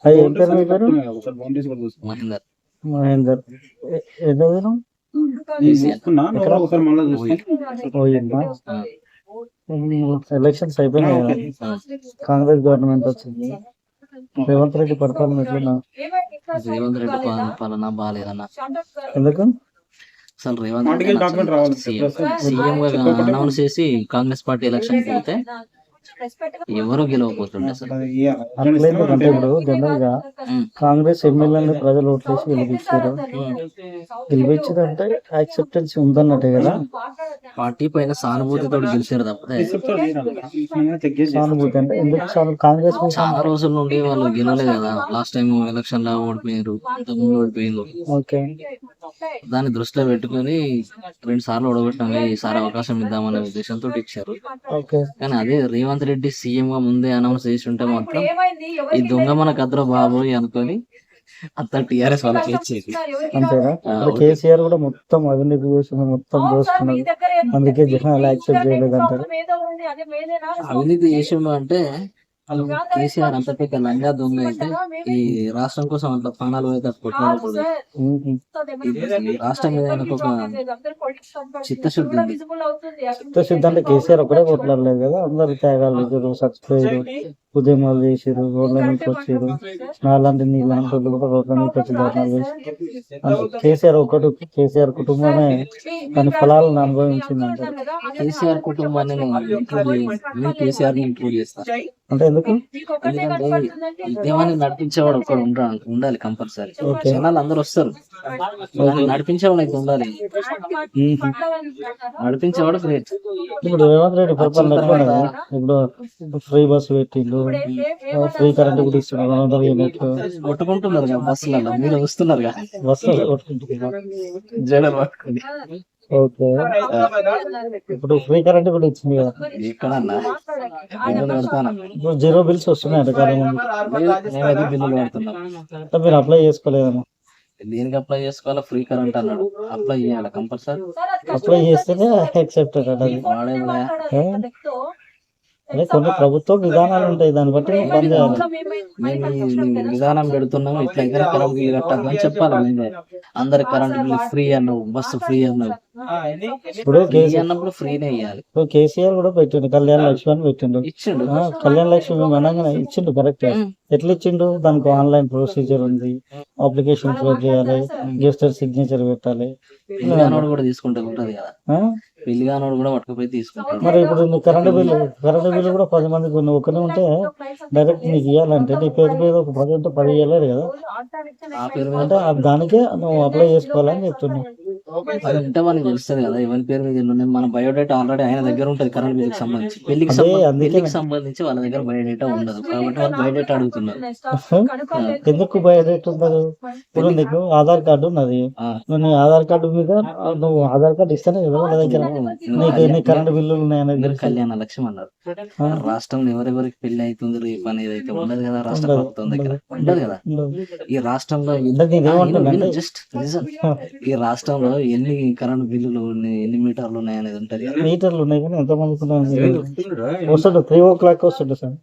అది ఏం పేరు మీ పేరు? మహేందర్. మహేందర్. ఎన్నో దినం? పోయిందా? ఎలక్షన్స్ అయిపోయినాయి కదా, కాంగ్రెస్ గవర్నమెంట్ వచ్చింది. రేవంత్ రెడ్డి పరిపాలన ఎట్లున్నా? రేవంత్ రెడ్డి పాలన బాగాలేదన్న. ఎందుకు? అసలు రేవంత్ రెడ్డి సీఎం గా అనౌన్స్ చేసి కాంగ్రెస్ పార్టీ ఎలక్షన్ వెళ్తే ఎవరు గెలవకపోతుండే అసలు. అట్లేందుకంటే ఇప్పుడు జనరల్ గా కాంగ్రెస్ ఎమ్మెల్యేని ప్రజలు ఓట్లేసి గెలిపించారు. గెలిపించిందంటే యాక్సెప్టెన్స్ ఉందన్నట్టే కదా. పార్టీ పైన సానుభూతితో గెలిచారు తప్పితే సానుభూతి అంటే ఎందుకు? కాంగ్రెస్ చాలా రోజుల నుండి వాళ్ళు గెలవలేదు కదా. లాస్ట్ టైం ఎలక్షన్ లో ఓడిపోయారు, ఓడిపోయింది. ఓకే, దాన్ని దృష్టిలో పెట్టుకుని 2 సార్లు ఓడగొట్టాము, ఈసారి అవకాశం ఇద్దామనే ఉద్దేశంతో ఇచ్చారు. కానీ అదే రేవంత్ రెడ్డి సీఎం గా ముందే అనౌన్స్ చేసి ఉంటే మాత్రం ఈ దొంగ మన కద్ర బాబోయ్ అనుకొని అంత టిఆర్ఎస్ వాళ్ళకి ఇచ్చేది. అంతేనా? కేసీఆర్ కూడా మొత్తం అవినీతి చేసింది, మొత్తం దోసుకున్నది, అందుకే జనాలు యాక్సెప్ట్ చేయలేదు అంటారు. అవినీతి చేసిండు అంటే కేసీఆర్ అంత పెద్ద లంగా దొంగ అయితే ఈ రాష్ట్రం కోసం అంత ప్రాణాలు అయితే కొట్టినప్పుడు రాష్ట్రం మీద ఒక చిత్తశుద్ధి ఉంది. చిత్తశుద్ధి అంటే కేసీఆర్ ఒకటే కొట్లాడలేదు కదా, అందరు త్యాగాలు చేసారు, చచ్చిపోయారు, ఉద్యమాలు చేసారు, రోడ్ల నుంచి వచ్చారు. నాలాంటి నీలాంటి వాళ్ళు కూడా రోడ్ల నుంచి వచ్చి ధర్నాలు చేశారు. కేసీఆర్ కుటుంబమే దాని ఫలాలను అనుభవించింది అంటారు. కేసీఆర్ కుటుంబాన్ని కేసీఆర్ ని ఇంక్లూడ్ చేస్తా. అంటే ఎందుకు? ఎందుకంటే ఉద్యమాన్ని నడిపించేవాడు ఒకడు ఉండాలి కంపల్సరీ. జనాలు అందరూ వస్తారు, నడిపించేవాడు అయితే ఉండాలి. నడిపించేవాడు గ్రేట్. ఇప్పుడు రేవంత్ రెడ్డి పరిపాలన ఇప్పుడు ఫ్రీ బస్ పెట్టిండు, ఫ్రీ కరెంట్ కూడా ఇస్తున్నారు, 200 యూనిట్లు కొట్టుకుంటున్నారు బస్సులలో. మీరు వస్తున్నారు బస్సులు కొట్టుకుంటున్నారు జనాలు పట్టుకుని. ఓకే, ఇప్పుడు ఫ్రీ కరెంట్ కూడా ఇచ్చింది కదా. ఎక్కడన్నా ఇప్పుడు 0 బిల్స్ వస్తున్నాయంట చాలా మంది. మేమైతే బిల్లులు పడుతున్నాం. మీరు అప్లై చేసుకోలేదన్నా? దేనికి అప్లై చేసుకోవాలా? ఫ్రీ కరెంట్ అన్నాడు, అప్లై చేయాలి కంపల్సరీ. అప్లై చేస్తేనే యాక్సెప్టెడ్ అది. అదే కొన్ని ప్రభుత్వ విధానాలు ఉంటాయి, దాన్ని బట్టి పని చేయాలి. మేము విధానం పెడుతున్నాము, ఇట్లయితే కరెంట్ బిల్లు కట్టాలని చెప్పాలి. మేమే అందరి కరెంట్ బిల్లు ఫ్రీ అన్నావు, బస్సు ఫ్రీ అన్నావు. ఇప్పుడు అన్నప్పుడు ఫ్రీనే ఇవ్వాలి. ఇప్పుడు కేసీఆర్ కూడా పెట్టిండు, కళ్యాణ లక్ష్మి అని పెట్టిండు. ఇచ్చిండు కళ్యాణ లక్ష్మి అనగానే ఇచ్చిండు, కరెక్ట్. ఎట్లా ఇచ్చిండు? దానికి ఆన్లైన్ ప్రొసీజర్ ఉంది, అప్లికేషన్ ఫిల్ చేయాలి, గెస్టర్ సిగ్నేచర్ పెట్టాలి. పెళ్లిగానోడు కూడా తీసుకుంటే ఉంటది కదా, పెళ్లిగానోడు కూడా పట్టుకుపోయి తీసుకుంటాడు. మరి ఇప్పుడు కరెంట్ బిల్లు కూడా 10 మందికి ఒక్కనే ఉంటే డైరెక్ట్ నీకు ఇవ్వాలంటే నీ పేరు మీద ఒక 10 ఉంటే 10 ఇవ్వలేదు కదా. ఆ పేరు మీద అంటే దానికే నువ్వు అప్లై చేసుకోవాలని చెప్తున్నావు. అది ఉంటే మనకి తెలుస్తుంది కదా ఎవరి పేరు మీద ఉన్నాయి. మన బయోడేటా ఆల్రెడీ ఆయన దగ్గర ఉంటుంది కరెంట్ బిల్లుకి సంబంధించి. పెళ్లికి సంబంధించి వాళ్ళ దగ్గర బయోడేటా ఉండదు కాబట్టి వాళ్ళు బయోడేటా అడుగుతున్నారు. ఎందుకు బయోడేటా ఉండదు? ఇప్పుడు నీకు ఆధార్ కార్డు ఉన్నది, నీ ఆధార్ కార్డు మీద నువ్వు ఆధార్ కార్డు ఇస్తేనే కదా వాళ్ళ దగ్గర నీకు ఎన్ని కరెంట్ బిల్లులు ఉన్నాయని. కళ్యాణ లక్ష్యం అన్నారు. రాష్ట్రంలో ఎవరెవరికి పెళ్లి అవుతుంది రేపు అనేది అయితే ఉండదు కదా, రాష్ట్ర ప్రభుత్వం దగ్గర ఉండదు కదా. ఈ రాష్ట్రంలో జస్ట్ ఈ రాష్ట్రంలో ఎన్ని కరెంట్ బిల్లులు ఉన్నాయి, ఎన్ని మీటర్లు ఉన్నాయి అనేది ఉంటది. మీటర్లు ఉన్నాయి కానీ ఎంతమంది వస్తుంది 3 o'clock వస్తుంది సార్.